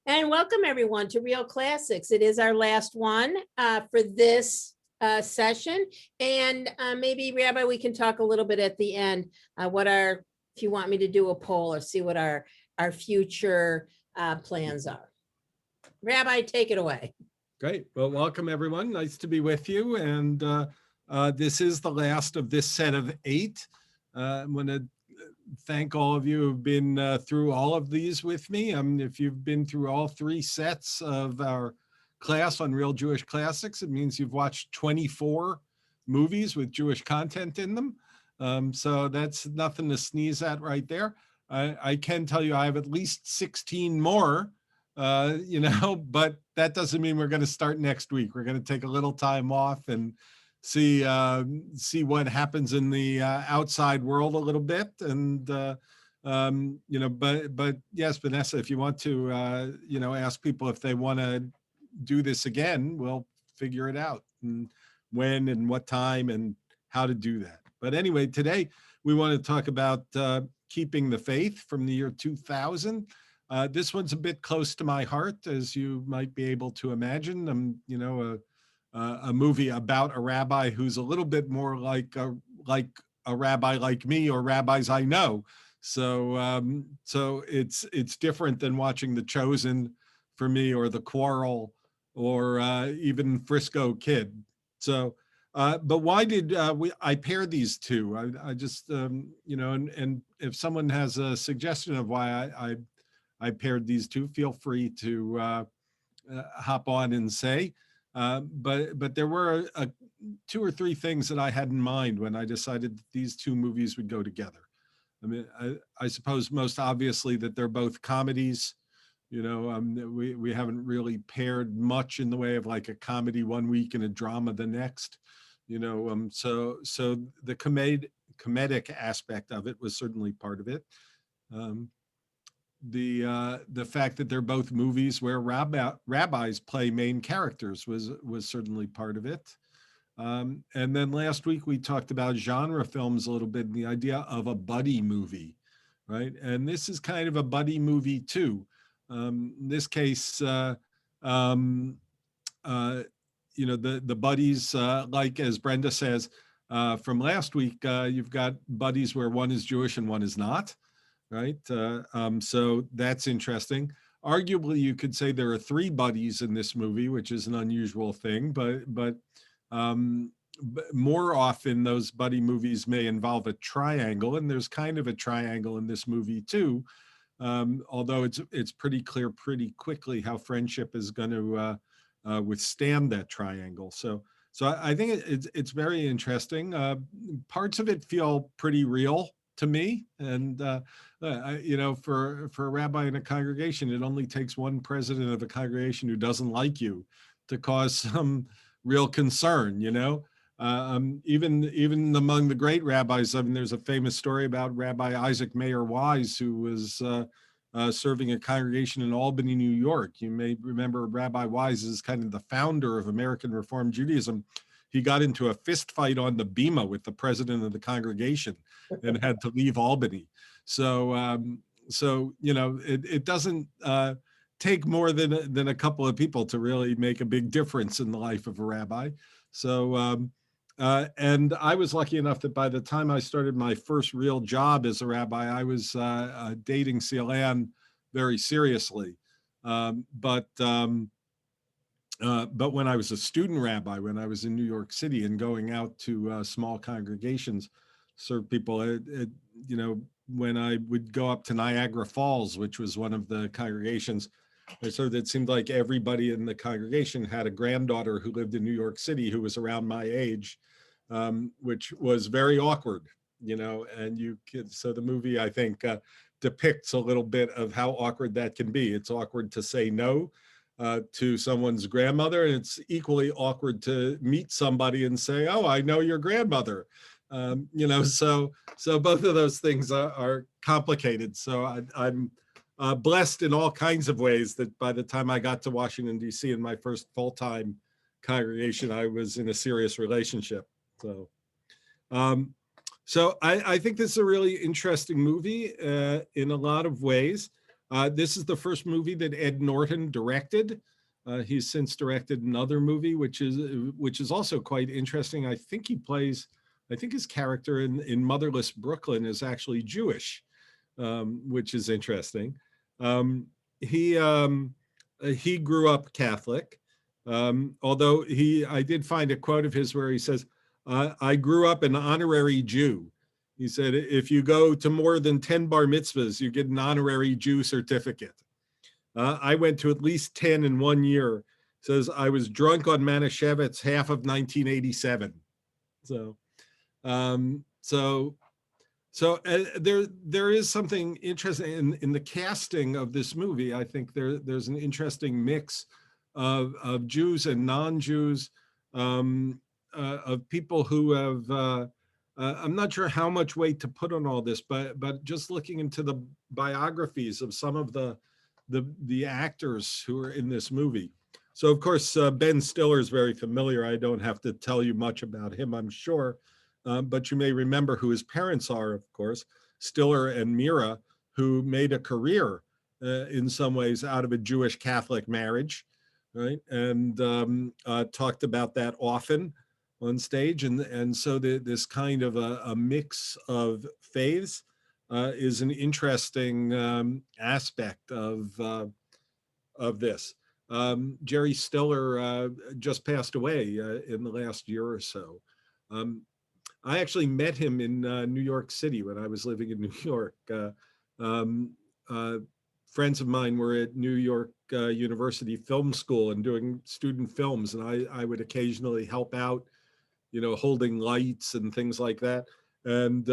And welcome everyone to Real Classics. It is our last one for this session. And maybe, Rabbi, we can talk a little bit at the end, if you want me to do a poll or see what our future plans are. Rabbi, take it away. Great. Well, welcome everyone. Nice to be with you. And this is the last of this set of 8. I'm going to thank all of you who've been through all of these with me. If you've been through all 3 sets of our class on Real Jewish Classics, it means you've watched 24 movies with Jewish content in them. So that's nothing to sneeze at right there. I can tell you I have at least 16 more, but that doesn't mean we're going to start next week. We're going to take a little time off and see what happens in the outside world a little bit. And, but yes, Vanessa, if you want to, ask people if they want to do this again, we'll figure it out and when and what time and how to do that. But anyway, today we want to talk about Keeping the Faith from the year 2000. This one's a bit close to my heart, as you might be able to imagine. A movie about a rabbi who's a little bit more like a rabbi like me or rabbis I know. So it's different than watching The Chosen for me, or The Quarrel, or even Frisco Kid. So, but why did I pair these two? I just and if someone has a suggestion of why I paired these two, feel free to hop on and say. But there were 2 or 3 things that I had in mind when I decided that these 2 movies would go together. I mean, I suppose most obviously that they're both comedies. We haven't really paired much in the way of like a comedy one week and a drama the next. So the comedic aspect of it was certainly part of it. The fact that they're both movies where rabbis play main characters was certainly part of it. And then last week we talked about genre films a little bit, and the idea of a buddy movie, right? And this is kind of a buddy movie too. In this case, the buddies, like as Brenda says from last week, you've got buddies where one is Jewish and one is not. Right. So that's interesting. Arguably, you could say there are 3 buddies in this movie, which is an unusual thing, but more often those buddy movies may involve a triangle, and there's kind of a triangle in this movie too. Although it's pretty clear pretty quickly how friendship is going to withstand that triangle. So I think it's very interesting. Parts of it feel pretty real to me, and for a rabbi in a congregation, it only takes one president of a congregation who doesn't like you to cause some real concern. Even among the great rabbis, I mean, there's a famous story about Rabbi Isaac Mayer Wise, who was serving a congregation in Albany, New York. You may remember Rabbi Wise is kind of the founder of American Reform Judaism. He got into a fist fight on the bima with the president of the congregation and had to leave Albany. So it doesn't take more than a couple of people to really make a big difference in the life of a rabbi. So, and I was lucky enough that by the time I started my first real job as a rabbi, I was dating Seelan very seriously. But when I was a student rabbi, when I was in New York City and going out to small congregations, serve people, when I would go up to Niagara Falls, which was one of the congregations, it seemed like everybody in the congregation had a granddaughter who lived in New York City who was around my age, which was very awkward, and so the movie, I think, depicts a little bit of how awkward that can be. It's awkward to say no to someone's grandmother, and it's equally awkward to meet somebody and say, "Oh, I know your grandmother." So both of those things are complicated. So I'm blessed in all kinds of ways that by the time I got to Washington, D.C. in my first full-time congregation, I was in a serious relationship. So I think this is a really interesting movie in a lot of ways. This is the first movie that Ed Norton directed. He's since directed another movie, which is also quite interesting. I think his character in Motherless Brooklyn is actually Jewish, which is interesting. Um, he grew up Catholic, although I did find a quote of his where he says, I grew up an honorary Jew. He said, if you go to more than 10 bar mitzvahs, you get an honorary Jew certificate. I went to at least 10 in 1 year. Says, I was drunk on Manischewitz half of 1987. So, there is something interesting in the casting of this movie. I think there's an interesting mix of Jews and non-Jews, of people who have. I'm not sure how much weight to put on all this, but just looking into the biographies of some of the actors who are in this movie. So of course, Ben Stiller is very familiar. I don't have to tell you much about him, I'm sure. But you may remember who his parents are, of course, Stiller and Mira, who made a career in some ways out of a Jewish Catholic marriage, right? And talked about that often on stage. And so this kind of a mix of faiths is an interesting aspect of this. Jerry Stiller just passed away in the last year or so. I actually met him in New York City when I was living in New York. Um, Friends of mine were at New York University Film School and doing student films, and I would occasionally help out, holding lights and things like that. And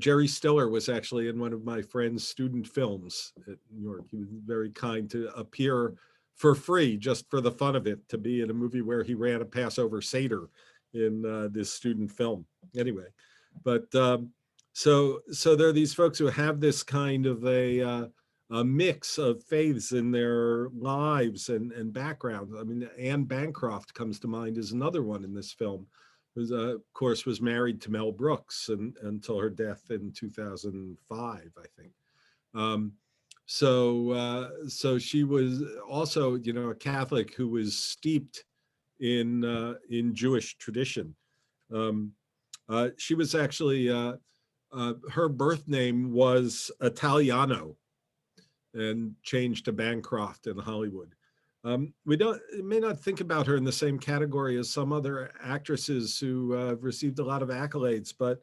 Jerry Stiller was actually in one of my friend's student films at New York. He was very kind to appear for free, just for the fun of it, to be in a movie where he ran a Passover Seder in this student film. Anyway, but so there are these folks who have this kind of a mix of faiths in their lives and backgrounds. I mean, Anne Bancroft comes to mind as another one in this film, who, of course, was married to Mel Brooks until her death in 2005, I think. So she was also, a Catholic who was steeped in Jewish tradition. She was actually her birth name was Italiano, and changed to Bancroft in Hollywood. We may not think about her in the same category as some other actresses who received a lot of accolades, but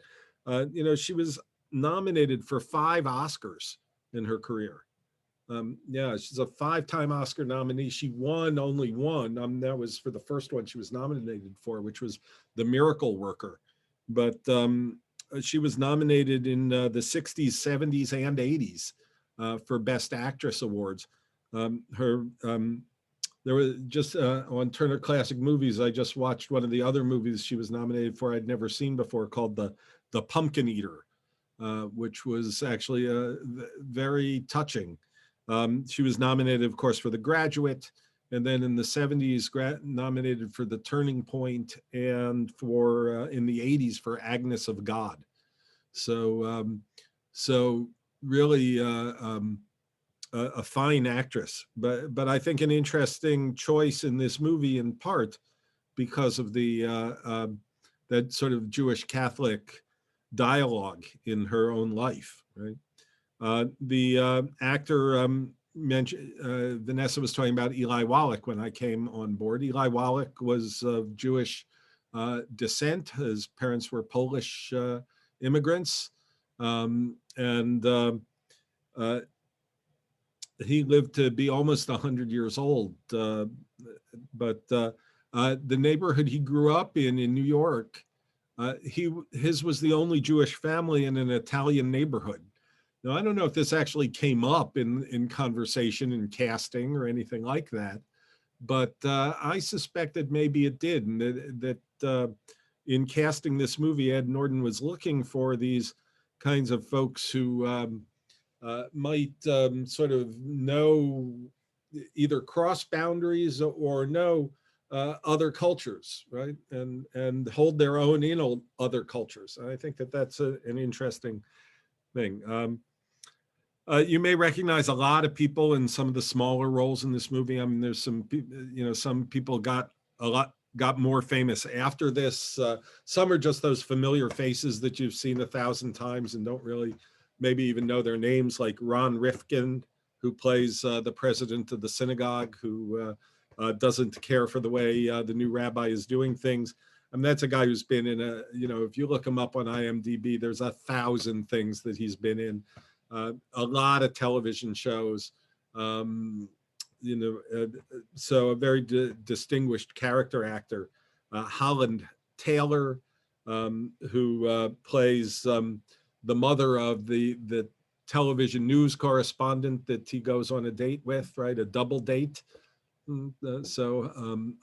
she was nominated for 5 Oscars in her career. She's a 5-time Oscar nominee. She won only one. That was for the first one she was nominated for, which was The Miracle Worker. But she was nominated in the 60s, 70s, and 80s for Best Actress awards. There was just on Turner Classic Movies, I just watched one of the other movies she was nominated for I'd never seen before, called The Pumpkin Eater, which was actually very touching. She was nominated, of course, for The Graduate, and then in the 70s nominated for The Turning Point, and for in the 80s for Agnes of God. So really a fine actress, but I think an interesting choice in this movie, in part because of the that sort of Jewish Catholic dialogue in her own life, right? The actor mentioned, Vanessa was talking about Eli Wallach when I came on board. Eli Wallach was of Jewish descent. His parents were Polish immigrants, and he lived to be almost 100 years old. But the neighborhood he grew up in New York, his was the only Jewish family in an Italian neighborhood. Now, I don't know if this actually came up in conversation in casting or anything like that, but I suspected maybe it did, and that in casting this movie, Ed Norton was looking for these kinds of folks who might sort of know, either cross boundaries or know other cultures, right? And hold their own in other cultures. And I think that that's an interesting thing. You may recognize a lot of people in some of the smaller roles in this movie. I mean, there's some, some people got more famous after this. Some are just those familiar faces that you've seen 1,000 times and don't really maybe even know their names, like Ron Rifkin, who plays the president of the synagogue, who doesn't care for the way the new rabbi is doing things. I mean, that's a guy who's been in if you look him up on IMDb, there's 1,000 things that he's been in. A lot of television shows, so a very distinguished character actor. Holland Taylor, who plays the mother of the television news correspondent that he goes on a date with, right? A double date.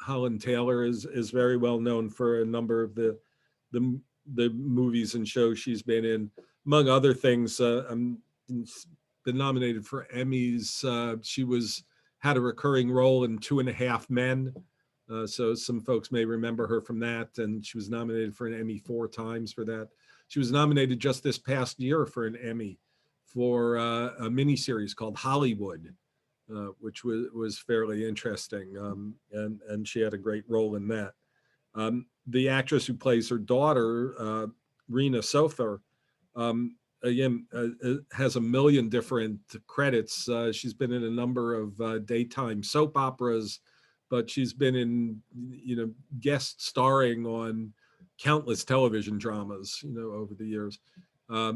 Holland Taylor is very well known for a number of the movies and shows she's been in. Among other things, been nominated for Emmys. She had a recurring role in 2.5 Men. So some folks may remember her from that. And she was nominated for an Emmy 4 times for that. She was nominated just this past year for an Emmy for a miniseries called Hollywood, which was fairly interesting. And she had a great role in that. The actress who plays her daughter, Rena Sofer, again, has a million different credits. She's been in a number of daytime soap operas, but she's been in, guest starring on countless television dramas, over the years.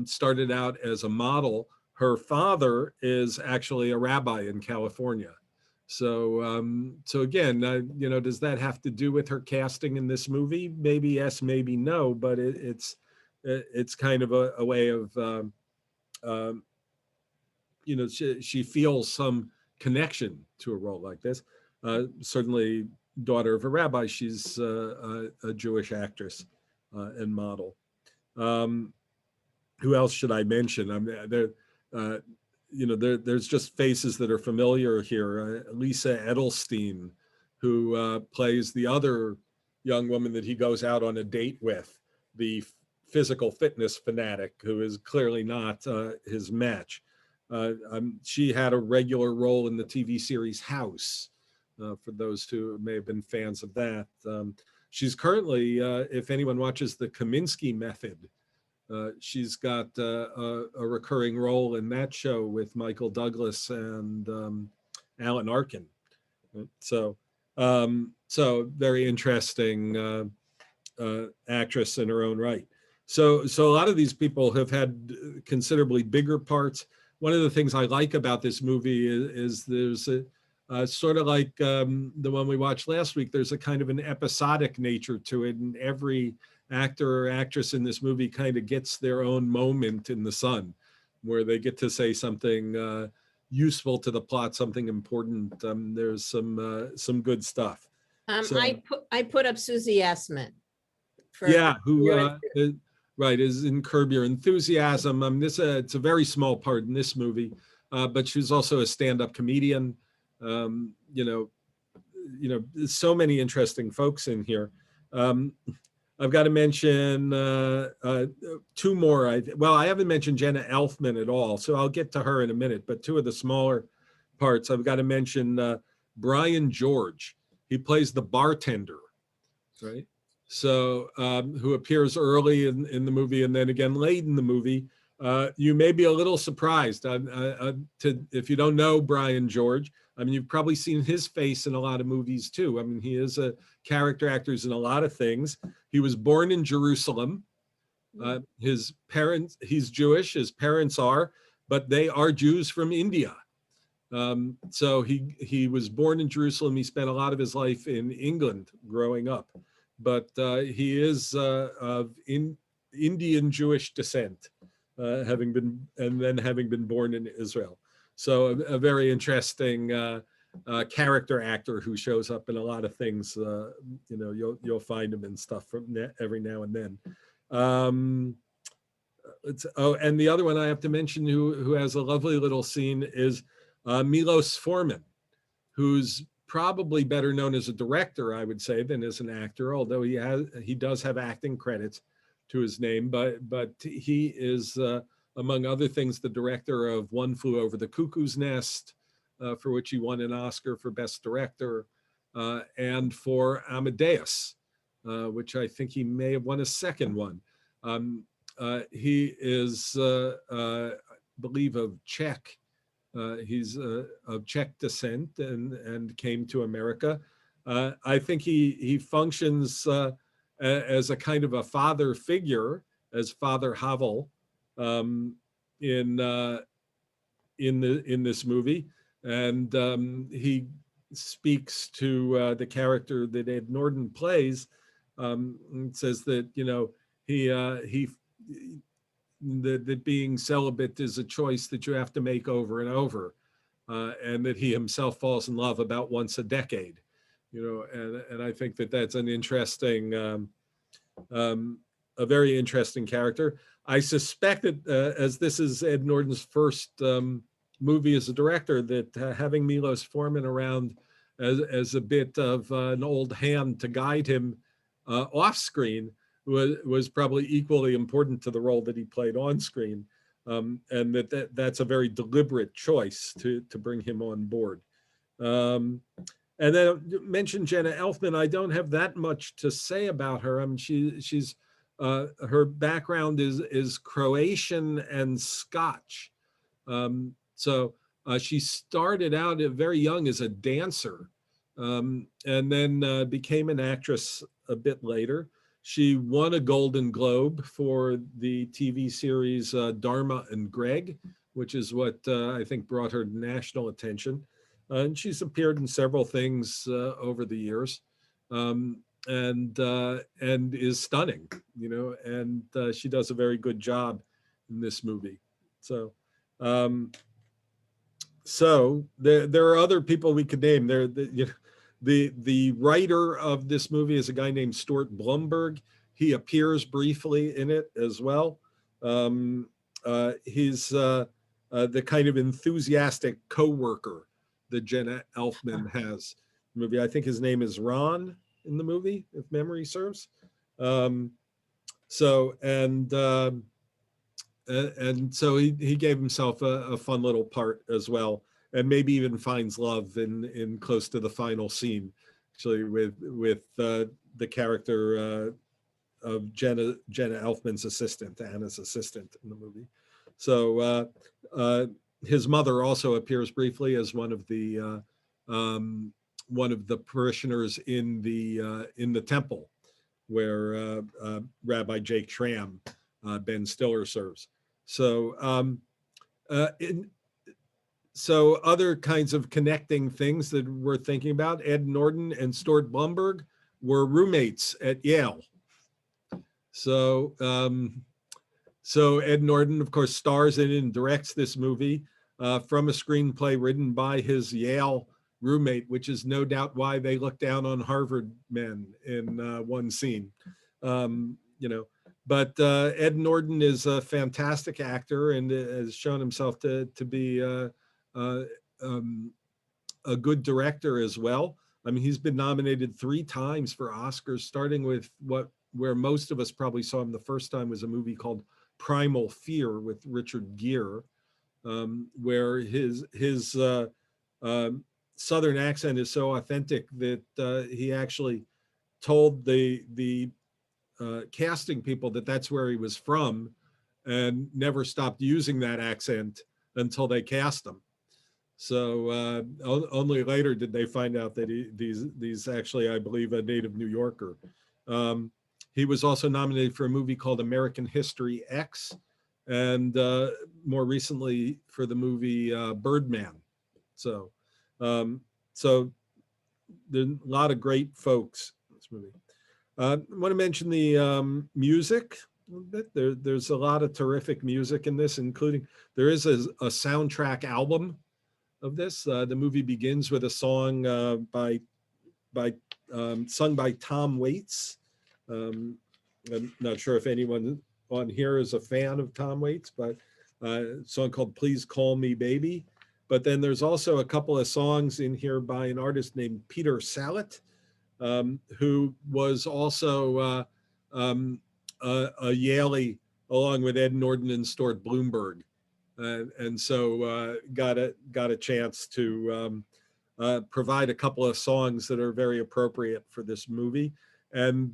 Started out as a model. Her father is actually a rabbi in California. So, again, does that have to do with her casting in this movie? Maybe yes, maybe no, but it's kind of a way of, she feels some connection to a role like this. Certainly, daughter of a rabbi, she's a Jewish actress and model. Who else should I mention? I mean, there's just faces that are familiar here. Lisa Edelstein, who plays the other young woman that he goes out on a date with, the physical fitness fanatic, who is clearly not his match. She had a regular role in the TV series House, for those who may have been fans of that. She's currently, if anyone watches the Kaminsky Method, she's got a recurring role in that show with Michael Douglas and Alan Arkin. So very interesting actress in her own right. So a lot of these people have had considerably bigger parts. One of the things I like about this movie is there's a sort of like the one we watched last week. There's a kind of an episodic nature to it, and every actor or actress in this movie kind of gets their own moment in the sun, where they get to say something useful to the plot, something important. There's some good stuff. I put up Susie Essman. Right, is in Curb Your Enthusiasm. It's a very small part in this movie, but she's also a stand-up comedian. There's so many interesting folks in here. I've got to mention 2 more. I haven't mentioned Jenna Elfman at all, so I'll get to her in a minute. But 2 of the smaller parts, I've got to mention Brian George. He plays the bartender, right? So who appears early in the movie and then again late in the movie. You may be a little surprised if you don't know Brian George. I mean, you've probably seen his face in a lot of movies too. I mean, he is a character actor in a lot of things. He was born in Jerusalem. His parents, he's Jewish, his parents are, but they are Jews from India. So he was born in Jerusalem. He spent a lot of his life in England growing up, but he is of Indian Jewish descent, having been born in Israel. So a very interesting character actor who shows up in a lot of things. You'll find him in stuff from every now and then. And the other one I have to mention who has a lovely little scene is Milos Forman, who's probably better known as a director, I would say, than as an actor, although he does have acting credits to his name, but he is among other things, the director of One Flew Over the Cuckoo's Nest, for which he won an Oscar for Best Director, and for Amadeus, which I think he may have won a second one. He is, I believe, of Czech. He's of Czech descent and came to America. I think he functions as a kind of a father figure, as Father Havel, in this movie, and he speaks to the character that Ed Norton plays. And says that that being celibate is a choice that you have to make over and over, and that he himself falls in love about once a decade. And I think that that's an interesting, a very interesting character. I suspect that as this is Ed Norton's first movie as a director, that having Milos Forman around as a bit of an old hand to guide him off screen was probably equally important to the role that he played on screen, and that's a very deliberate choice to bring him on board. And then mentioned Jenna Elfman. I don't have that much to say about her. I mean, she's her background is Croatian and Scotch. So she started out very young as a dancer, and then became an actress a bit later. She won a Golden Globe for the TV series Dharma and Greg, which is what I think brought her national attention. And she's appeared in several things over the years, and is stunning, and she does a very good job in this movie. So, there are other people we could name. The writer of this movie is a guy named Stuart Blumberg. He appears briefly in it as well. He's the kind of enthusiastic co-worker that Jenna Elfman has in the movie. I think his name is Ron in the movie, if memory serves. So he gave himself a fun little part as well, and maybe even finds love in close to the final scene, actually, with the character of Jenna Elfman's assistant, Anna's assistant in the movie. So his mother also appears briefly as one of the parishioners in the temple where Rabbi Jake Schramm, Ben Stiller, serves. So so other kinds of connecting things that we're thinking about: Ed Norton and Stuart Blumberg were roommates at Yale. So so Ed Norton, of course, stars in and directs this movie from a screenplay written by his Yale roommate, which is no doubt why they look down on Harvard men in one scene. But Ed Norton is a fantastic actor and has shown himself to be a good director as well. I mean, he's been nominated 3 times for Oscars, starting with where most of us probably saw him the first time was a movie called Primal Fear with Richard Gere, where his Southern accent is so authentic that he actually told the casting people that that's where he was from, and never stopped using that accent until they cast him. So only later did they find out that he's actually, I believe, a native New Yorker. He was also nominated for a movie called American History X, and more recently for the movie Birdman. So so there's a lot of great folks in this movie. I want to mention the music a little bit. There's a lot of terrific music in this, including there is a soundtrack album of this. The movie begins with a song sung by Tom Waits. I'm not sure if anyone on here is a fan of Tom Waits, but a song called Please Call Me Baby. But then there's also a couple of songs in here by an artist named Peter Sallet, who was also a Yaley along with Ed Norton and Stuart Bloomberg. And so got a chance to provide a couple of songs that are very appropriate for this movie. And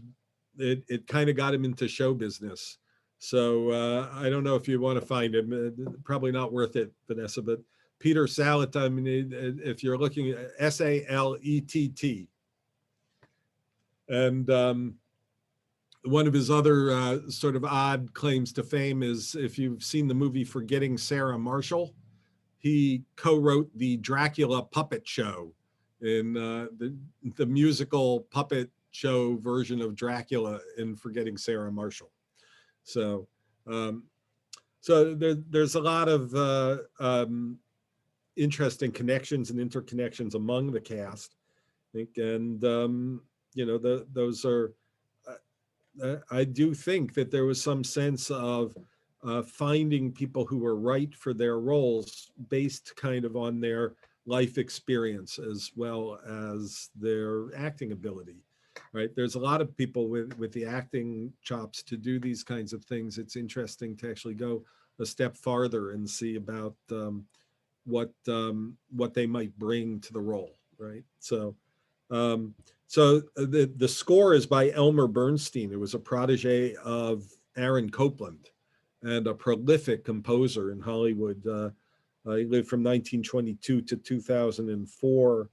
it kind of got him into show business. So I don't know if you want to find him, probably not worth it, Vanessa, but Peter Salett, I mean, if you're looking at Salett. And one of his other sort of odd claims to fame is, if you've seen the movie Forgetting Sarah Marshall, he co-wrote the Dracula puppet show in the musical puppet show version of Dracula in Forgetting Sarah Marshall. So, there's a lot of interesting connections and interconnections among the cast, I think, and those are. I do think that there was some sense of finding people who were right for their roles based kind of on their life experience as well as their acting ability, right? There's a lot of people with the acting chops to do these kinds of things. It's interesting to actually go a step farther and see about what they might bring to the role, right? So the score is by Elmer Bernstein, who was a protege of Aaron Copland and a prolific composer in Hollywood. He lived from 1922 to 2004.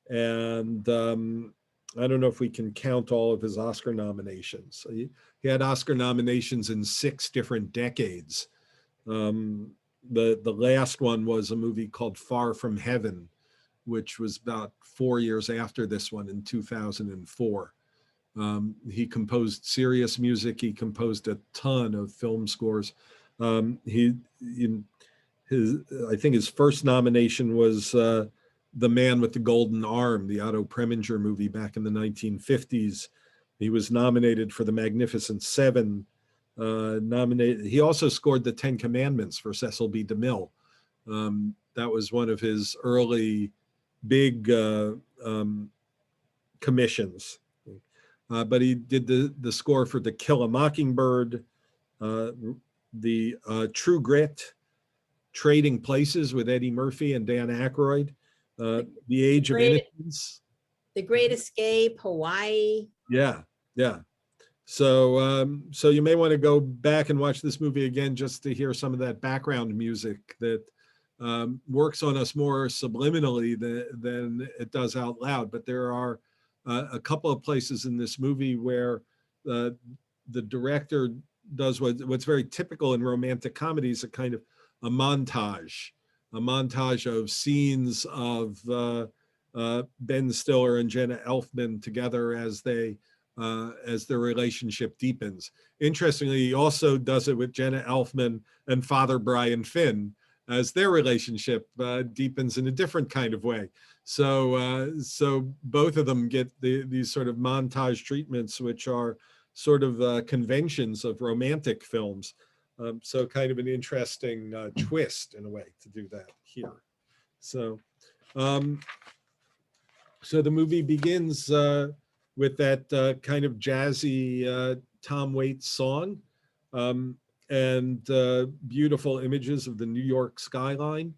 And I don't know if we can count all of his Oscar nominations. He had Oscar nominations in 6 different decades. The last one was a movie called Far From Heaven, which was about 4 years after this one in 2004. He composed serious music. He composed a ton of film scores. I think his first nomination was The Man with the Golden Arm, the Otto Preminger movie back in the 1950s. He was nominated for The Magnificent Seven. He also scored The Ten Commandments for Cecil B. DeMille. That was one of his early big commissions. But he did the score for To Kill a Mockingbird, the True Grit, Trading Places with Eddie Murphy and Dan Aykroyd, The Age of Innocence, The Great Escape, Hawaii. Yeah. So you may want to go back and watch this movie again just to hear some of that background music that works on us more subliminally than it does out loud. But there are a couple of places in this movie where the director does what's very typical in romantic comedies, a kind of a montage of scenes of Ben Stiller and Jenna Elfman together as their relationship deepens. Interestingly, he also does it with Jenna Elfman and Father Brian Finn as their relationship deepens in a different kind of way. So both of them get these sort of montage treatments, which are sort of conventions of romantic films. So kind of an interesting twist in a way to do that here. So the movie begins with that kind of jazzy Tom Waits song and beautiful images of the New York skyline.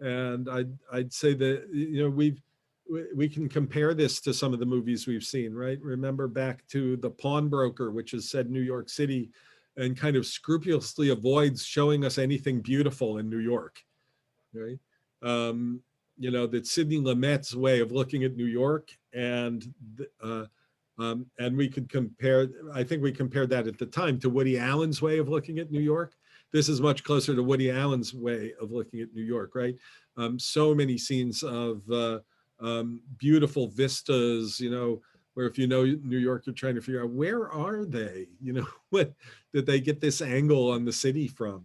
And I'd say that we can compare this to some of the movies we've seen, right? Remember back to The Pawnbroker, which is set in New York City and kind of scrupulously avoids showing us anything beautiful in New York, right? That Sidney Lumet's way of looking at New York, and we could compare, I think we compared that at the time to Woody Allen's way of looking at New York. This is much closer to Woody Allen's way of looking at New York, right? So many scenes of beautiful vistas, where if you know New York, you're trying to figure out, where are they? What did they get this angle on the city from?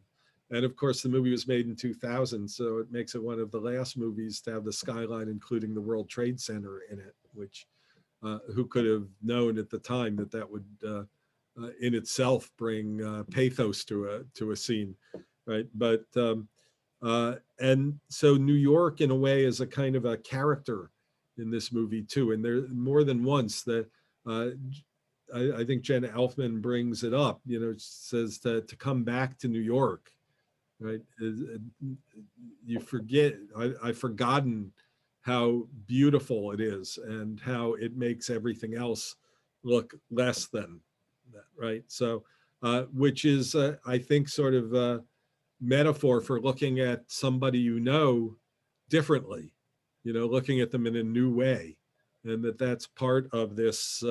And of course, the movie was made in 2000, so it makes it one of the last movies to have the skyline, including the World Trade Center in it, which who could have known at the time that would in itself bring pathos to a scene, right? But and so New York, in a way, is a kind of a character in this movie too. And there more than once that I think Jenna Elfman brings it up, says to come back to New York, right? You forget, I've forgotten how beautiful it is and how it makes everything else look less than that, right? So, which is, I think, sort of a metaphor for looking at somebody differently, looking at them in a new way. And that's part of this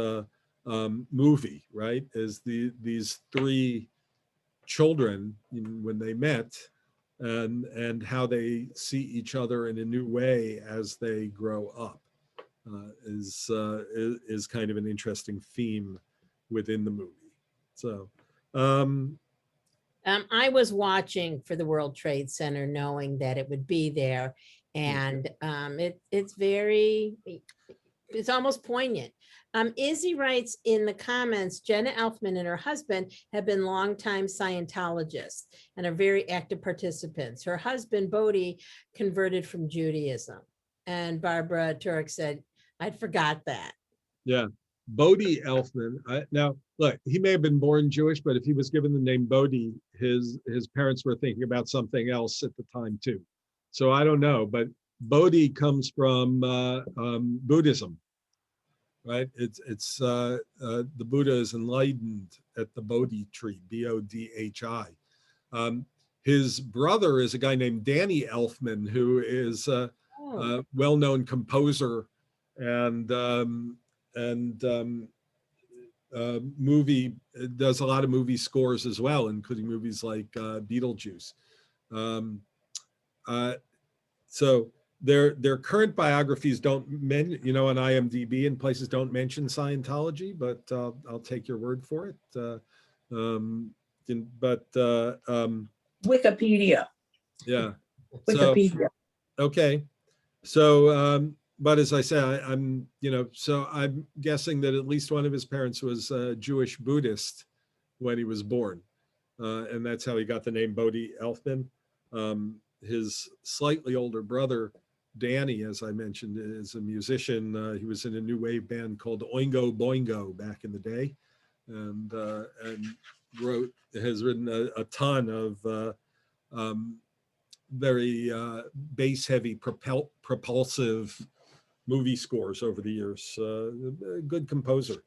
movie, right? Is these three children when they met, and how they see each other in a new way as they grow up, is kind of an interesting theme within the movie. So, I was watching for the World Trade Center, knowing that it would be there, and it's almost poignant. Izzy writes in the comments, Jenna Elfman and her husband have been longtime Scientologists and are very active participants. Her husband, Bodhi, converted from Judaism. And Barbara Turek said, I'd forgot that. Yeah. Bodhi Elfman. Now, look, he may have been born Jewish, but if he was given the name Bodhi, his parents were thinking about something else at the time too. So I don't know, but Bodhi comes from Buddhism, right? It's the Buddha is enlightened at the Bodhi tree, Bodhi. His brother is a guy named Danny Elfman, who is a well-known composer and movie, does a lot of movie scores as well, including movies like Beetlejuice. So their current biographies don't mention, on IMDb and places don't mention Scientology, but I'll take your word for it. Wikipedia. Yeah. Wikipedia. So, okay. So, but as I said, I'm guessing that at least one of his parents was a Jewish Buddhist when he was born. And that's how he got the name Bodhi Elfman. His slightly older brother, Danny, as I mentioned, is a musician. He was in a new wave band called Oingo Boingo back in the day, and has written a ton of very bass-heavy, propulsive movie scores over the years. A good composer.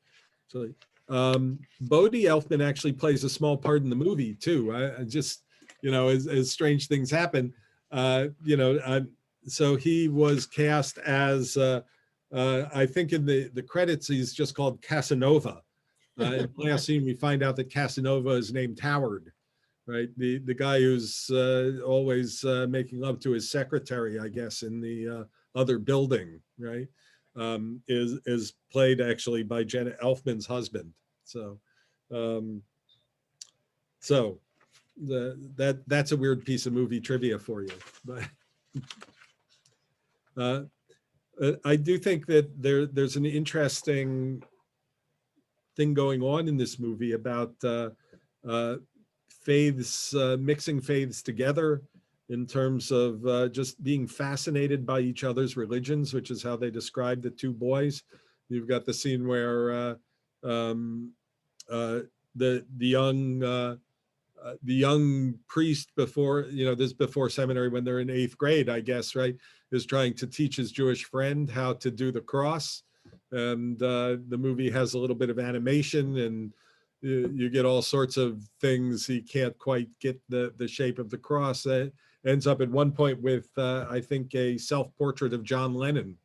So, Bodhi Elfman actually plays a small part in the movie too. I just, as strange things happen, so he was cast as, I think in the credits, he's just called Casanova. In the last scene, we find out that Casanova is named Howard, right? The guy who's always making love to his secretary, I guess, in the other building, right? Is played actually by Jenna Elfman's husband. So, that's a weird piece of movie trivia for you. But I do think that there's an interesting thing going on in this movie about faiths, mixing faiths together in terms of just being fascinated by each other's religions, which is how they describe the two boys. You've got the scene where the young priest before, this before seminary when they're in 8th grade, I guess, right, is trying to teach his Jewish friend how to do the cross. And the movie has a little bit of animation, and you get all sorts of things. He can't quite get the shape of the cross. Ends up at one point with, I think, a self-portrait of John Lennon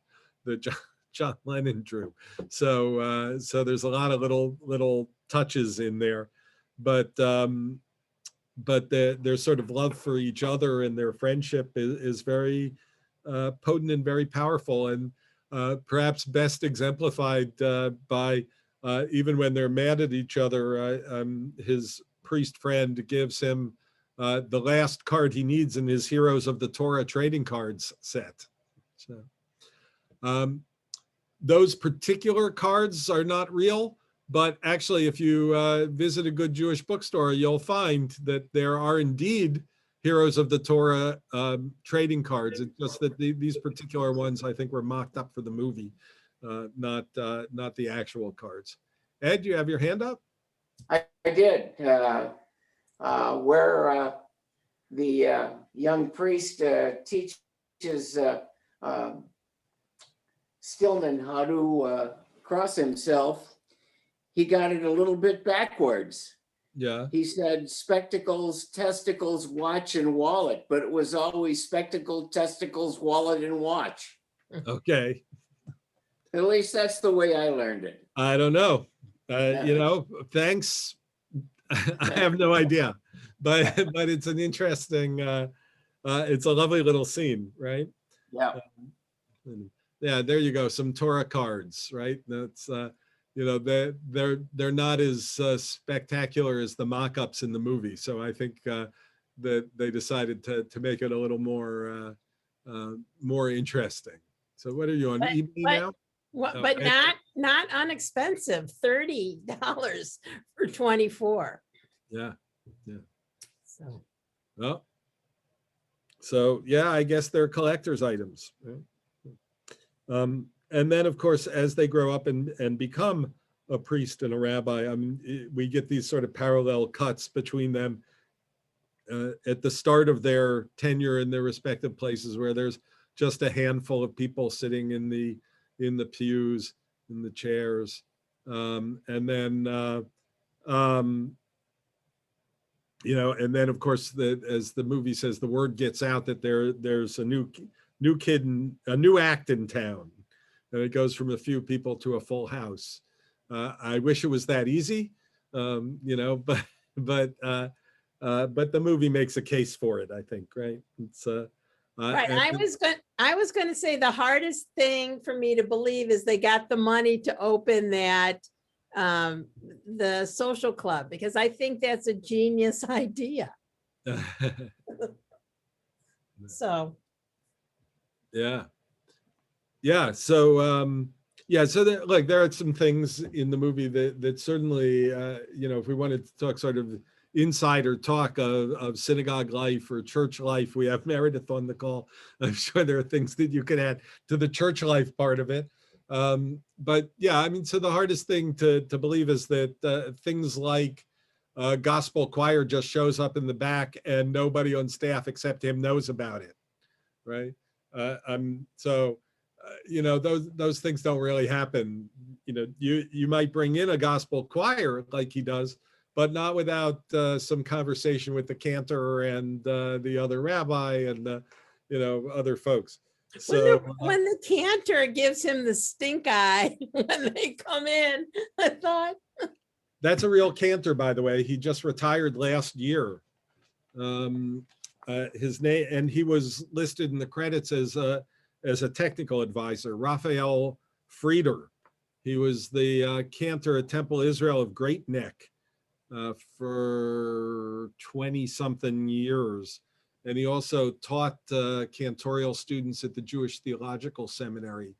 that John Lennon drew. So there's a lot of little touches in there, but their sort of love for each other and their friendship is very potent and very powerful, and perhaps best exemplified by even when they're mad at each other, his priest friend gives him the last card he needs in his Heroes of the Torah trading cards set. So those particular cards are not real, but actually if you visit a good Jewish bookstore, you'll find that there are indeed Heroes of the Torah trading cards. It's just that these particular ones I think were mocked up for the movie, not the actual cards. Ed, you have your hand up? I did. Where the young priest teaches Stillman how to cross himself, he got it a little bit backwards. Yeah. He said spectacles, testicles, watch, and wallet, but it was always spectacle, testicles, wallet, and watch. Okay. At least that's the way I learned it. I don't know. Thanks. I have no idea, but it's an interesting, it's a lovely little scene, right? Yeah. Yeah, there you go. Some Torah cards, right? That's, they're not as spectacular as the mock-ups in the movie. So I think that they decided to make it a little more interesting. So what are you on eBay now? But not unexpensive, $30 for 24. Yeah. So. Well, so yeah, I guess they're collector's items. And then, of course, as they grow up and become a priest and a rabbi, we get these sort of parallel cuts between them at the start of their tenure in their respective places, where there's just a handful of people sitting in the pews, in the chairs, and then and then of course, as the movie says, the word gets out that there's a new kid, a new act in town, and it goes from a few people to a full house. I wish it was that easy, but the movie makes a case for it, I think, right? It's right. I was going to say the hardest thing for me to believe is they got the money to open that the social club, because I think that's a genius idea. So. Yeah. So so there are some things in the movie that certainly if we wanted to talk sort of insider talk of synagogue life or church life, we have Meredith on the call. I'm sure there are things that you could add to the church life part of it. But yeah, so the hardest thing to believe is that things like gospel choir just shows up in the back and nobody on staff except him knows about it, right? Those things don't really happen. You might bring in a gospel choir like he does, but not without some conversation with the cantor and the other rabbi and other folks. So when the cantor gives him the stink eye when they come in, I thought that's a real cantor, by the way. He just retired last year. His name, and he was listed in the credits as a technical advisor, Raphael Frieder. He was the cantor at Temple Israel of Great Neck for 20-something years. And he also taught cantorial students at the Jewish Theological Seminary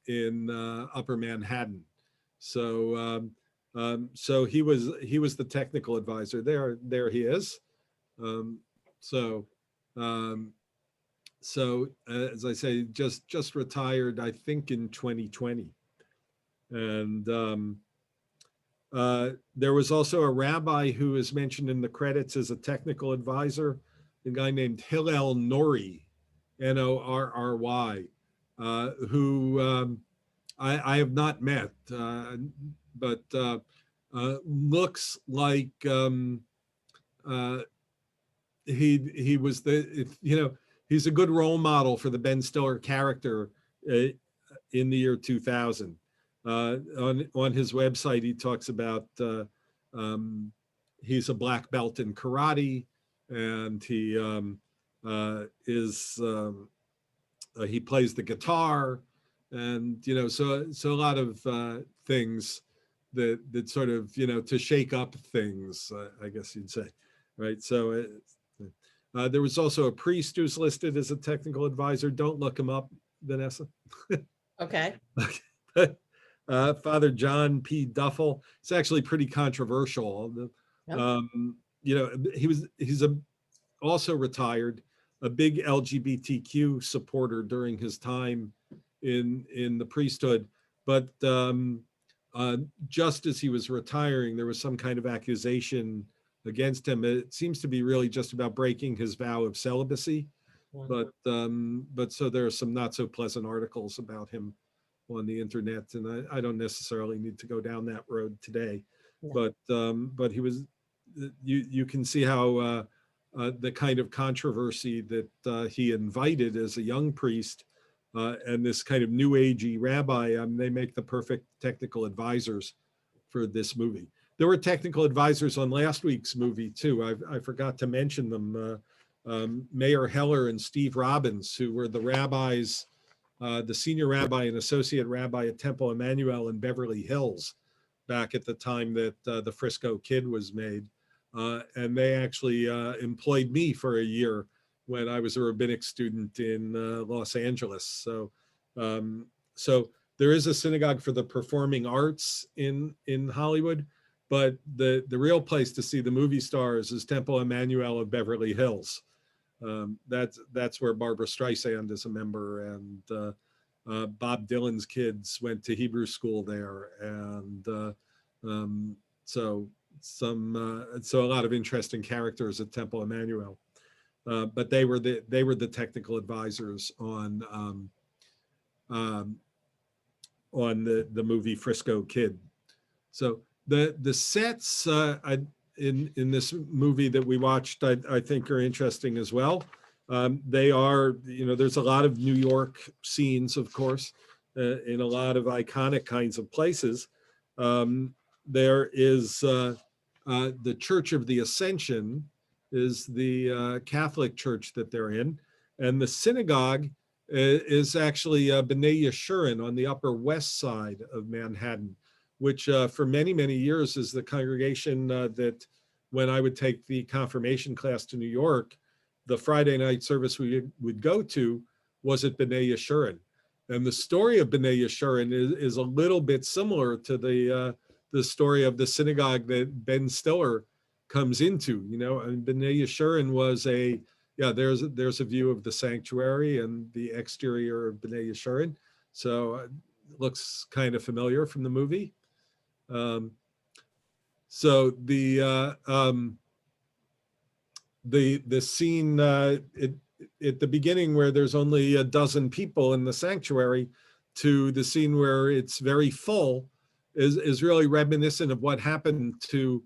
in Upper Manhattan. So he was the technical advisor. There he is. So as I say, just retired, I think in 2020. And there was also a rabbi who is mentioned in the credits as a technical advisor, a guy named Hillel Norry, Norry, who I have not met, but looks like he was he's a good role model for the Ben Stiller character in the year 2000. On his website, he talks about he's a black belt in karate, and he he plays the guitar, and so a lot of things that sort of to shake up things, I guess you'd say, right? So there was also a priest who's listed as a technical advisor. Don't look him up, Vanessa. okay. Father John P. Duffel. It's actually pretty controversial. He's also retired, a big LGBTQ supporter during his time in the priesthood, but just as he was retiring, there was some kind of accusation against him. It seems to be really just about breaking his vow of celibacy. But so there are some not so pleasant articles about him on the internet, and I don't necessarily need to go down that road today. No. But he was, you can see how the kind of controversy that he invited as a young priest and this kind of new agey rabbi, they make the perfect technical advisors for this movie. There were technical advisors on last week's movie too. I forgot to mention them. Mayor Heller and Steve Robbins, who were the rabbis, the senior rabbi and associate rabbi at Temple Emmanuel in Beverly Hills back at the time that the Frisco Kid was made. And they actually employed me for a year when I was a rabbinic student in Los Angeles. So there is a synagogue for the performing arts in Hollywood, but the real place to see the movie stars is Temple Emmanuel of Beverly Hills. That's where Barbara Streisand is a member, and Bob Dylan's kids went to Hebrew school there, and so a lot of interesting characters at Temple Emmanuel. But they were the technical advisors on the movie Frisco Kid. So the sets in this movie that we watched, I think are interesting as well. They are, there's a lot of New York scenes, of course, in a lot of iconic kinds of places. There is the Church of the Ascension is the Catholic church that they're in. And the synagogue is actually B'nai Yeshurun on the Upper West Side of Manhattan, which for many, many years is the congregation that when I would take the confirmation class to New York, the Friday night service we would go to was at B'nai Yeshurun. And the story of B'nai Yeshurun is a little bit similar to the story of the synagogue that Ben Stiller comes into, and B'nai Yeshurun was there's a view of the sanctuary and the exterior of B'nai Yeshurun. So it looks kind of familiar from the movie. So the scene at the beginning where there's only a dozen people in the sanctuary to the scene where it's very full is really reminiscent of what happened to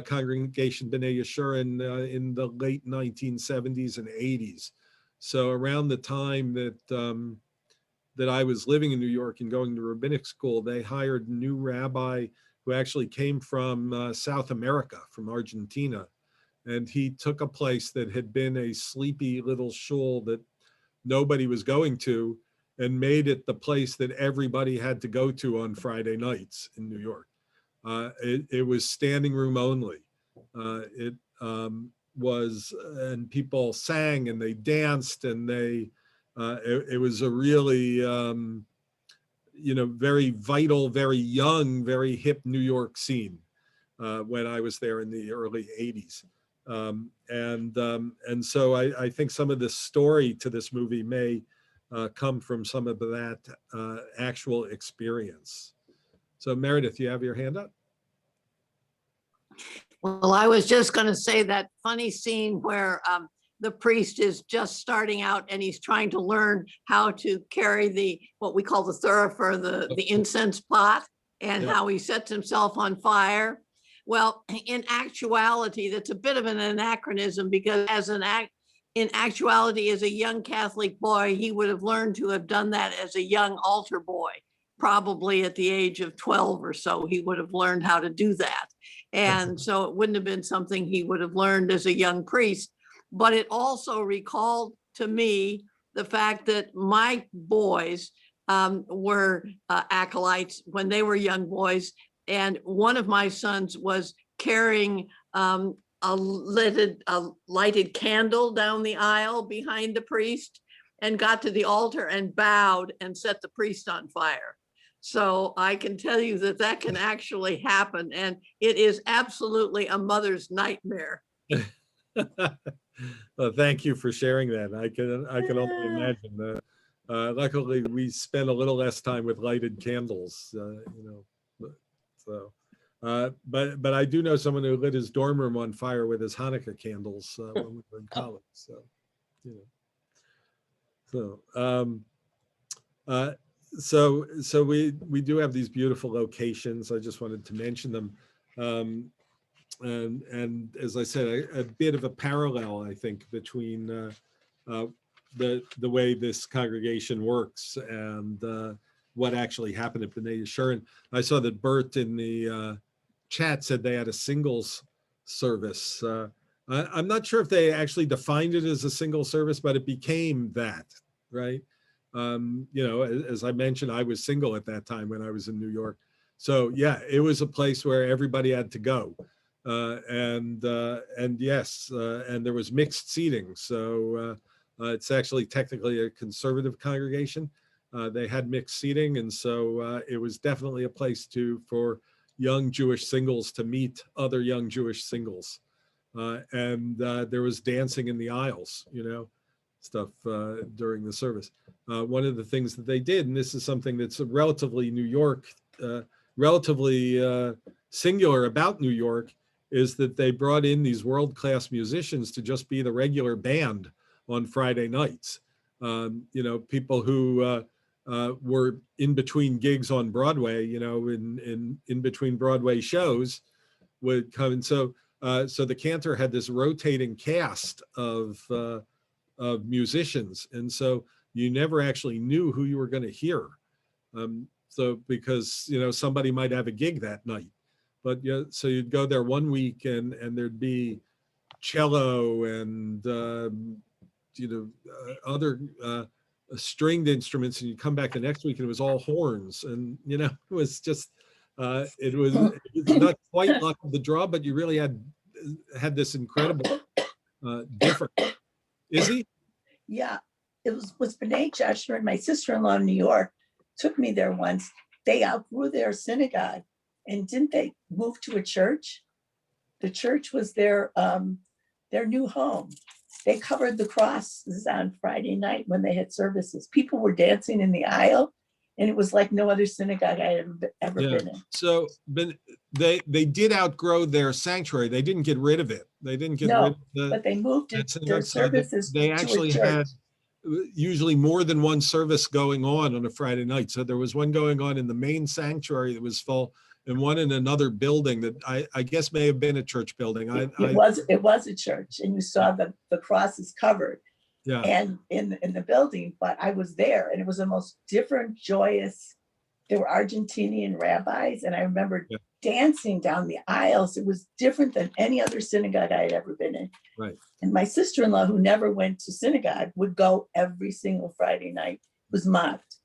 Congregation B'nai Yeshurun in the late 1970s and 80s. So around the time that I was living in New York and going to rabbinic school, they hired a new rabbi who actually came from South America, from Argentina. And he took a place that had been a sleepy little shul that nobody was going to and made it the place that everybody had to go to on Friday nights in New York. It was standing room only. It was, and people sang and they danced and it was a really, very vital, very young, very hip New York scene when I was there in the early 80s. And so I think some of the story to this movie may come from some of that actual experience. So Meredith, you have your hand up? Well, I was just going to say that funny scene where the priest is just starting out and he's trying to learn how to carry what we call the thurifer, the incense pot, and how he sets himself on fire. Well, in actuality, that's a bit of an anachronism because in actuality, as a young Catholic boy, he would have learned to have done that as a young altar boy. Probably at the age of 12 or so, he would have learned how to do that. And so it wouldn't have been something he would have learned as a young priest. But it also recalled to me the fact that my boys were acolytes when they were young boys. And one of my sons was carrying a lighted candle down the aisle behind the priest and got to the altar and bowed and set the priest on fire. So I can tell you that can actually happen. And it is absolutely a mother's nightmare. Well, thank you for sharing that. I can only imagine that. Luckily, we spent a little less time with lighted candles, So, but I do know someone who lit his dorm room on fire with his Hanukkah candles when we were in college. So, you know, so we do have these beautiful locations. I just wanted to mention them. And as I said, a bit of a parallel, I think, between the way this congregation works and what actually happened at B'nai Yeshurun. I saw that Bert in the chat said they had a singles service. I'm not sure if they actually defined it as a single service, but it became that, right? You know, as I mentioned, I was single at that time when I was in New York. So yeah, it was a place where everybody had to go. And yes, and there was mixed seating. So it's actually technically a conservative congregation. They had mixed seating. And so it was definitely a place for young Jewish singles to meet other young Jewish singles. And there was dancing in the aisles, you know, stuff during the service. One of the things that they did, and this is something that's relatively New York, relatively singular about New York, is that they brought in these world-class musicians to just be the regular band on Friday nights. You know, people who were in between gigs on Broadway, you know, in between Broadway shows would come. And so the Cantor had this rotating cast of musicians. And so you never actually knew who you were going to hear. So because, you know, somebody might have a gig that night. But yeah, so you'd go there one week and there'd be cello and you know, other stringed instruments, and you come back the next week and it was all horns, and you know, it was just it was not quite luck of the draw, but you really had this incredible difference. Izzy? Yeah, it was B'nai Joshua and my sister-in-law in New York took me there once. They outgrew their synagogue, and didn't they move to a church? The church was their new home. They covered the crosses on Friday night when they had services. People were dancing in the aisle, and it was like no other synagogue I had ever been in. So they did outgrow their sanctuary. They didn't get rid of it. They didn't get rid of the, but they moved their services they to actually a church. had usually more than one service going on a Friday night. So there was one going on in the main sanctuary that was full, and one in another building that I guess may have been a church building. It was a church, and you saw the crosses covered. Yeah. And in the building, but I was there, and it was the most different, joyous. There were Argentinian rabbis, and I remember dancing down the aisles. It was different than any other synagogue I had ever been in. Right. And my sister-in-law, who never went to synagogue, would go every single Friday night. It was mocked.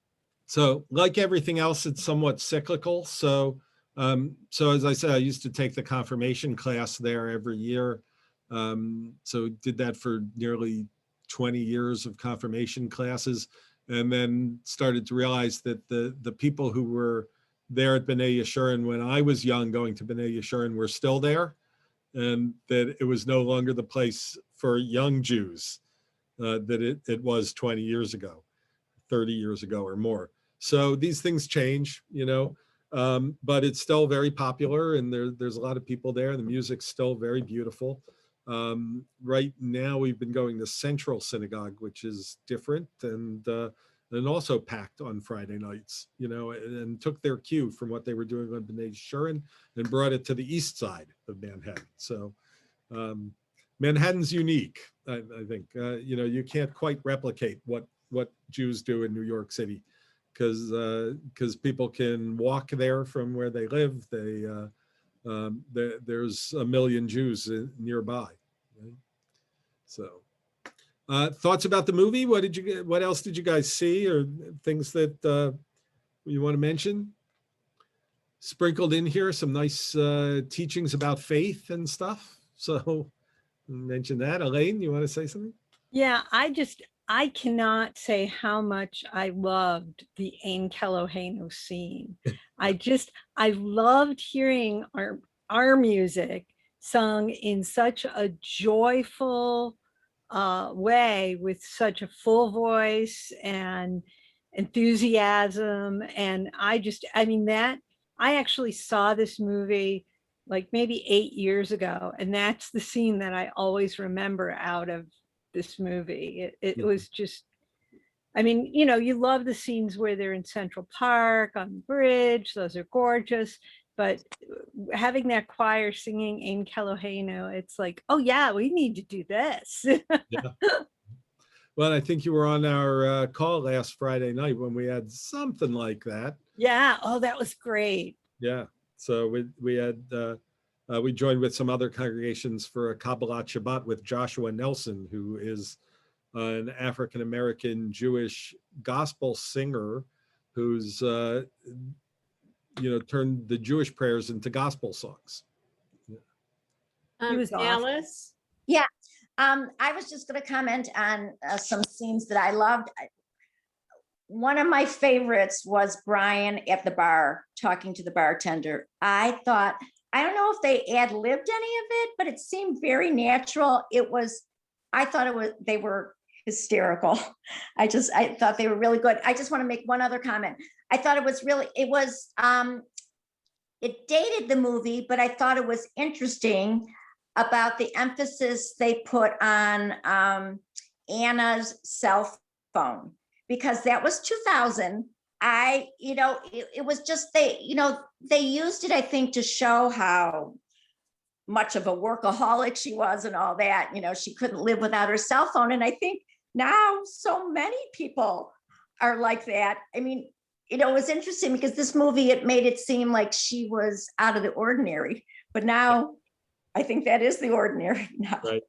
So like everything else, it's somewhat cyclical. So as I said, I used to take the confirmation class there every year. So did that for nearly 20 years of confirmation classes, and then started to realize that the people who were there at B'nai Yeshurun when I was young going to B'nai Yeshurun were still there, and that it was no longer the place for young Jews that it was 20 years ago, 30 years ago or more. So these things change, you know, but it's still very popular, and there's a lot of people there. The music's still very beautiful. Right now we've been going to Central Synagogue, which is different and also packed on Friday nights, you know, and took their cue from what they were doing on B'nai Yeshurun and brought it to the east side of Manhattan. So Manhattan's unique, I think. You know, you can't quite replicate what Jews do in New York City, because people can walk there from where they live. There's a million Jews nearby. Right? So, thoughts about the movie? What else did you guys see, or things that you want to mention? Sprinkled in here some nice teachings about faith and stuff. So, mention that. Elaine, you want to say something? Yeah, I cannot say how much I loved the Ein Kelohenu scene. I loved hearing our music sung in such a joyful way, with such a full voice and enthusiasm. And I mean, that I actually saw this movie like maybe 8 years ago, and that's the scene that I always remember out of this movie. It was just, I mean, you know, you love the scenes where they're in Central Park on the bridge. Those are gorgeous. But having that choir singing Ein Keloheinu, it's like, oh yeah, we need to do this. Yeah. Well, I think you were on our call last Friday night when we had something like that. Yeah. Oh, that was great. Yeah. So we joined with some other congregations for a Kabbalat Shabbat with Joshua Nelson, who is an African-American Jewish gospel singer who's, turned the Jewish prayers into gospel songs. He was awesome. Alice? Yeah, I was just going to comment on some scenes that I loved. One of my favorites was Brian at the bar talking to the bartender. I thought, I don't know if they ad-libbed any of it, but it seemed very natural. They were hysterical. I thought they were really good. I just want to make one other comment. I thought it dated the movie, but I thought it was interesting about the emphasis they put on Anna's cell phone, because that was 2000. It was just, they used it, I think, to show how much of a workaholic she was and all that. She couldn't live without her cell phone. And I think now so many people are like that. I mean, it was interesting because this movie, it made it seem like she was out of the ordinary, but now I think that is the ordinary now. Right.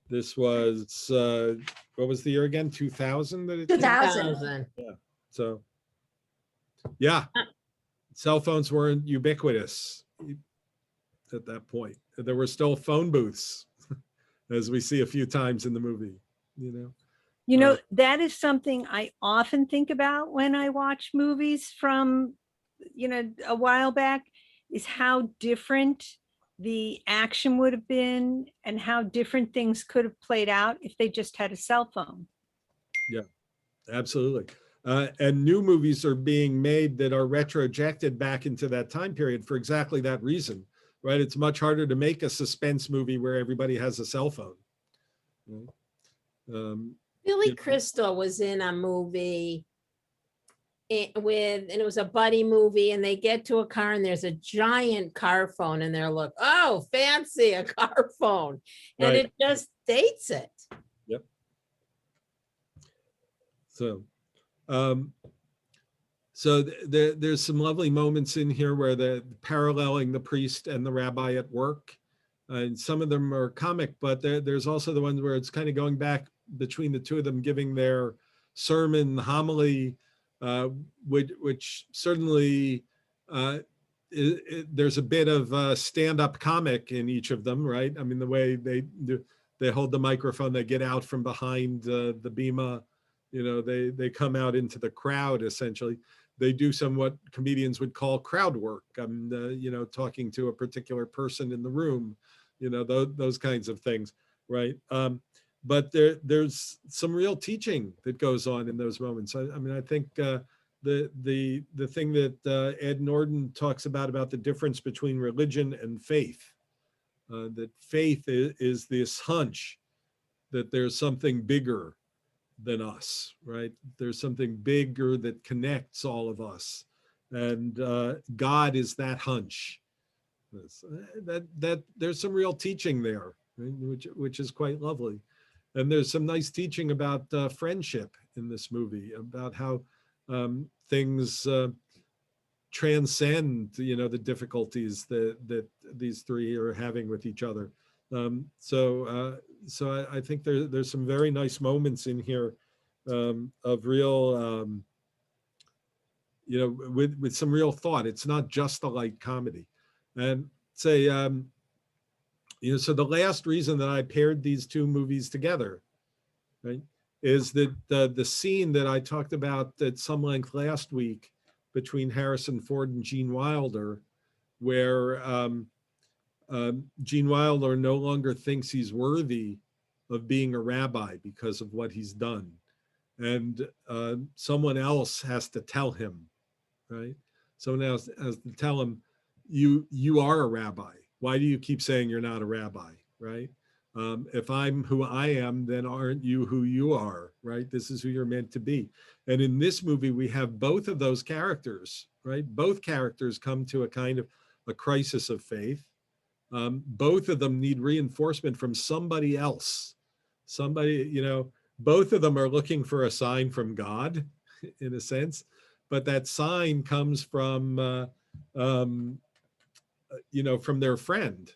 This was, what was the year again? 2000? 2000. So, yeah, cell phones weren't ubiquitous at that point. There were still phone booths, as we see a few times in the movie, That is something I often think about when I watch movies from, a while back, is how different the action would have been and how different things could have played out if they just had a cell phone. Yeah, absolutely. And new movies are being made that are retrojected back into that time period for exactly that reason, right? It's much harder to make a suspense movie where everybody has a cell phone. Billy Crystal was in a movie and it was a buddy movie, and they get to a car and there's a giant car phone and they're like, oh, fancy, a car phone. And Right. it just dates it. Yep. So, there's some lovely moments in here where they're paralleling the priest and the rabbi at work. And some of them are comic, but there's also the ones where it's kind of going back between the two of them giving their sermon homily, which certainly there's a bit of stand-up comic in each of them, right? I mean, the way they hold the microphone, they get out from behind the bima, they come out into the crowd, essentially. They do some what comedians would call crowd work. Talking to a particular person in the room, those kinds of things, right? But there's some real teaching that goes on in those moments. I think the thing that Ed Norton talks about the difference between religion and faith, that faith is this hunch that there's something bigger than us, right? There's something bigger that connects all of us, and God is that hunch. That there's some real teaching there, right? which is quite lovely. And there's some nice teaching about friendship in this movie, about how things transcend, the difficulties that these three are having with each other. So I think there's some very nice moments in here of real, with some real thought. It's not just a light comedy. And say, so the last reason that I paired these two movies together, right, is that the scene that I talked about at some length last week between Harrison Ford and Gene Wilder, where Gene Wilder no longer thinks he's worthy of being a rabbi because of what he's done. And someone else has to tell him, right? Someone else has to tell him, you are a rabbi. Why do you keep saying you're not a rabbi, right? If I'm who I am, then aren't you who you are, right? This is who you're meant to be. And in this movie, we have both of those characters, right? Both characters come to a kind of a crisis of faith. Both of them need reinforcement from somebody else. Somebody, both of them are looking for a sign from God, in a sense, but that sign comes from, from their friend,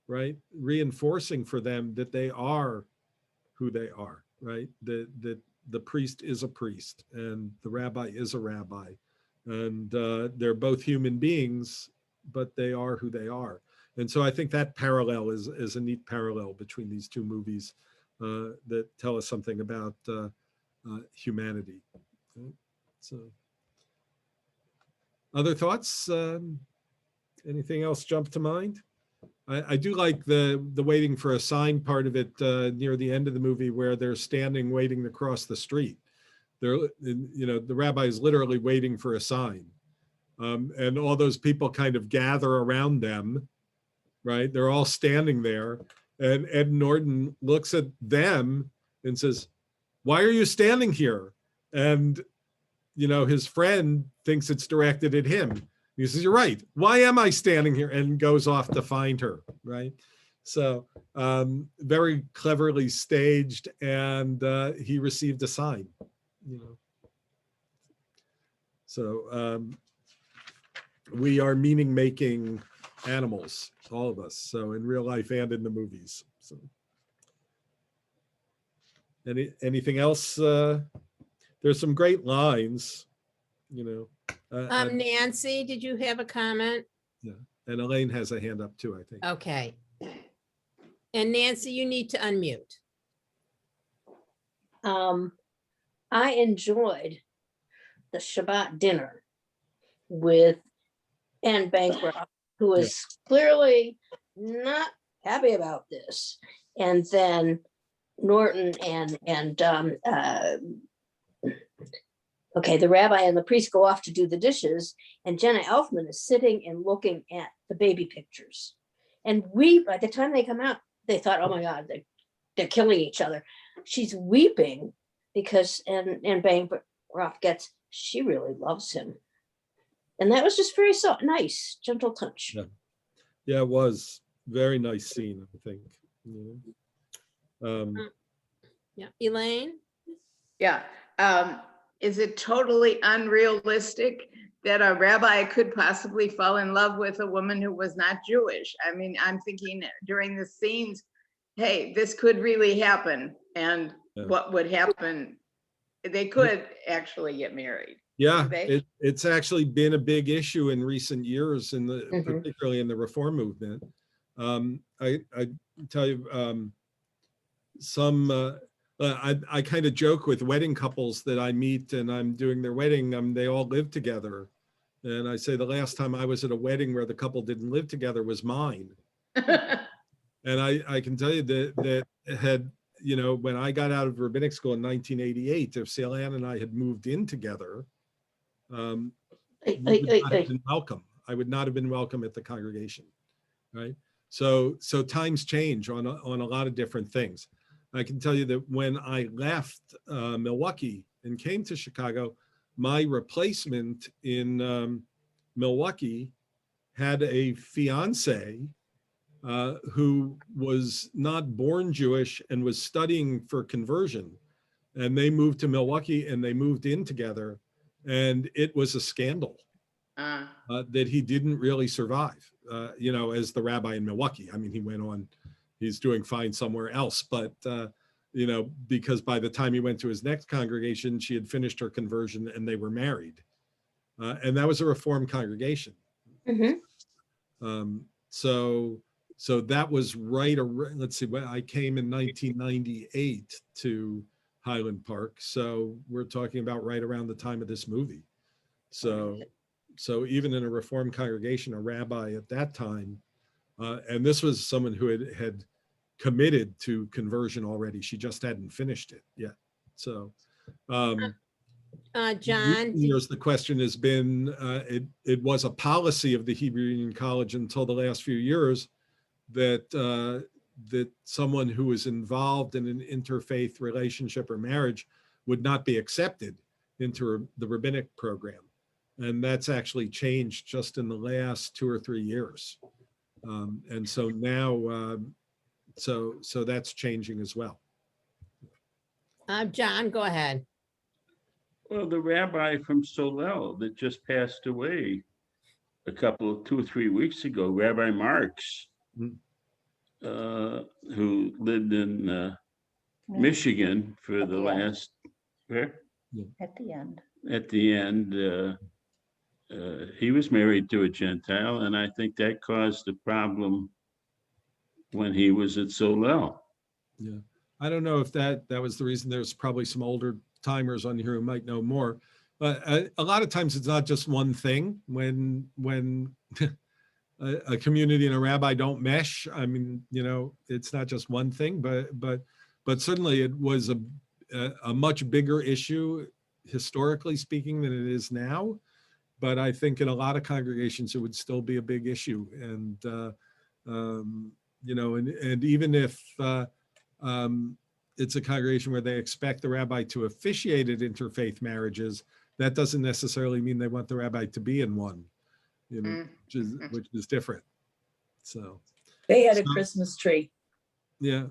right? Reinforcing for them that they are who they are, right? That the priest is a priest and the rabbi is a rabbi, and they're both human beings, but they are who they are. And so I think that parallel is a neat parallel between these two movies that tell us something about humanity. So, other thoughts? Anything else jump to mind? I do like the waiting for a sign part of it near the end of the movie, where they're standing waiting to cross the street. They're, the rabbi is literally waiting for a sign, and all those people kind of gather around them. Right? They're all standing there, and Ed Norton looks at them and says, "Why are you standing here?" And, his friend thinks it's directed at him. He says, "You're right. Why am I standing here?" And goes off to find her, right? So very cleverly staged, and he received a sign, So we are meaning-making animals, all of us, so in real life and in the movies. So anything else? There's some great lines, Nancy, did you have a comment? yeah, and Elaine has a hand up too, I think. Okay. And Nancy, you need to unmute. I enjoyed the Shabbat dinner with Anne Bancroft, who is clearly not happy about this. And then Norton and the rabbi and the priest go off to do the dishes, and Jenna Elfman is sitting and looking at the baby pictures. And by the time they come out, they thought, oh my God, they're killing each other. She's weeping because Anne Bancroft gets, she really loves him. And that was just very nice, gentle touch. Yeah, it was very nice scene, I think. Yeah, Elaine? Yeah. Is it totally unrealistic that a rabbi could possibly fall in love with a woman who was not Jewish? I mean, I'm thinking during the scenes, hey, this could really happen. And what would happen? They could actually get married. Yeah, it's actually been a big issue in recent years, particularly in the Reform movement. I tell you, I kind of joke with wedding couples that I meet and I'm doing their wedding. They all live together, and I say the last time I was at a wedding where the couple didn't live together was mine. And I can tell you that had, when I got out of rabbinic school in 1988, if Sailan and I had moved in together, welcome. I would not have been welcome at the congregation, right? So times change on a lot of different things. I can tell you that when I left Milwaukee and came to Chicago, my replacement in Milwaukee had a fiance who was not born Jewish and was studying for conversion. And they moved to Milwaukee and they moved in together. And it was a scandal that he didn't really survive, as the rabbi in Milwaukee. I mean, he went on, he's doing fine somewhere else, but, because by the time he went to his next congregation, she had finished her conversion and they were married. And that was a Reformed congregation. Mm-hmm. So that was right, let's see, I came in 1998 to Highland Park. So we're talking about right around the time of this movie. So even in a Reformed congregation, a rabbi at that time, and this was someone who had committed to conversion already. She just hadn't finished it yet. So John, Years, the question has been, it was a policy of the Hebrew Union College until the last few years that that someone who is involved in an interfaith relationship or marriage would not be accepted into the rabbinic program. And that's actually changed just in the last 2 or 3 years. And so now, so that's changing as well. John, go ahead. Well, the rabbi from Solel that just passed away a couple, 2 or 3 weeks ago, Rabbi Marks, who lived in Michigan for the last, where? At the end. At the end, he was married to a Gentile, and I think that caused a problem when he was at Solel. Yeah, I don't know if that was the reason. There's probably some older timers on here who might know more, but a lot of times it's not just one thing. When a community and a rabbi don't mesh, I mean, you know, it's not just one thing, but certainly it was a much bigger issue historically speaking than it is now. But I think in a lot of congregations it would still be a big issue, and you know, and even if it's a congregation where they expect the rabbi to officiate at interfaith marriages, that doesn't necessarily mean they want the rabbi to be in one, you know, which is different. So They had a Christmas tree. yeah.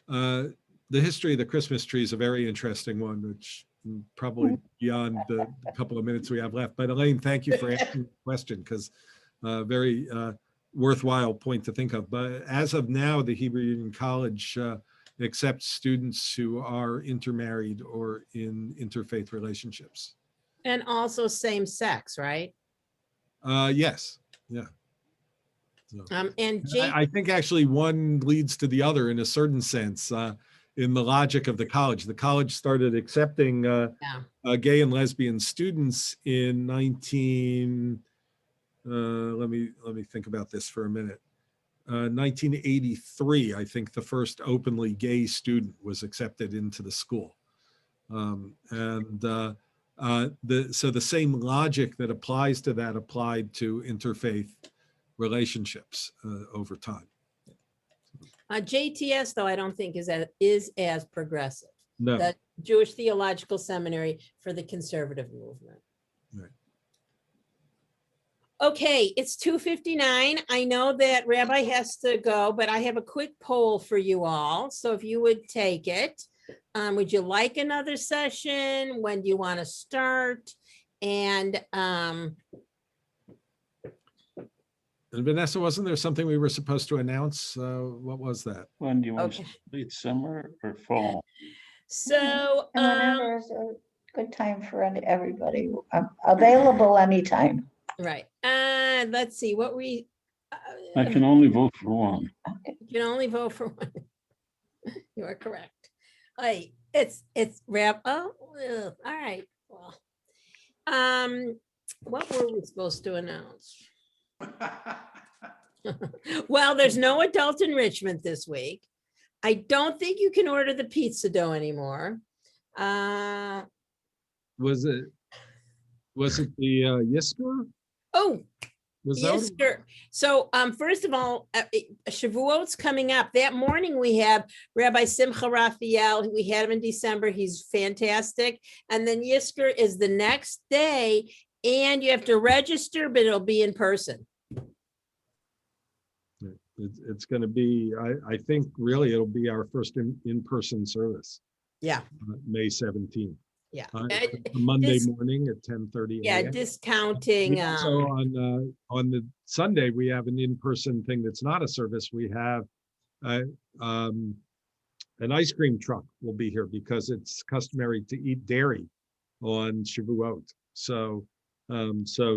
The history of the Christmas tree is a very interesting one, which probably beyond the couple of minutes we have left. But Elaine, thank you for asking the question, because very worthwhile point to think of. But as of now, the Hebrew Union College accepts students who are intermarried or in interfaith relationships. And also same sex, right? Yes, yeah. So, And Jake, I think actually one leads to the other in a certain sense. In the logic of the college started accepting gay and lesbian students in let me think about this for a minute. 1983, I think the first openly gay student was accepted into the school. So the same logic that applies to that applied to interfaith relationships over time. JTS, though, I don't think is as progressive. No. The Jewish Theological Seminary for the conservative movement. Right. Okay, it's 2:59. I know that Rabbi has to go, but I have a quick poll for you all. So if you would take it, would you like another session? When do you want to start? And Vanessa, wasn't there something we were supposed to announce? What was that? When do you want Okay. to late summer or fall? so Whenever is a good time for everybody. I'm available anytime. right. Let's see what we I can only vote for one. you can only vote for one. You are correct. Hey, it's Rab. Oh, ugh, all right. Well, what were we supposed to announce? Well, there's no adult enrichment this week. I don't think you can order the pizza dough anymore. Was it the Yisker? Oh, Was yes, that? sure. So, first of all, Shavuot's coming up. That morning we have Rabbi Simcha Raphael. We had him in December. He's fantastic. And then Yisker is the next day, and you have to register, but it'll be in person. It's going to be, I think really it'll be our first in-person service. Yeah. May 17th. Yeah. Monday morning at 10:30. Yeah, discounting. So on the Sunday, we have an in-person thing that's not a service. We have an ice cream truck will be here because it's customary to eat dairy on Shavuot. So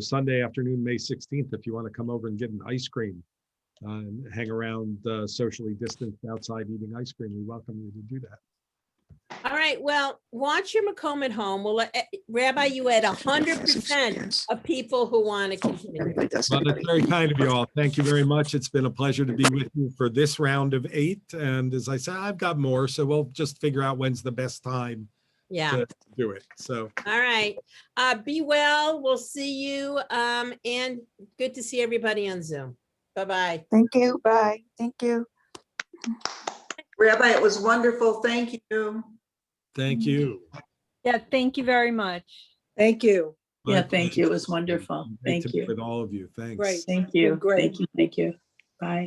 Sunday afternoon, May 16th, if you want to come over and get an ice cream and hang around socially distanced outside eating ice cream, we welcome you to do that. All right, well, watch your Macomb at home. Well, Rabbi, you had 100% of people who want to continue. Well, that's very kind of you all. Thank you very much. It's been a pleasure to be with you for this round of 8. And as I said, I've got more, so we'll just figure out when's the best time Yeah. to do it. So All right. Be well. We'll see you. And good to see everybody on Zoom. Bye-bye. Thank you. Bye. Thank you. Rabbi, it was wonderful. Thank you. thank you. Yeah, thank you very much. Thank you. My Yeah, thank you. It was pleasure. wonderful. Great Thank to meet you. With all of you. Thanks. Thank you. Great. Thank you. Thank you. Bye.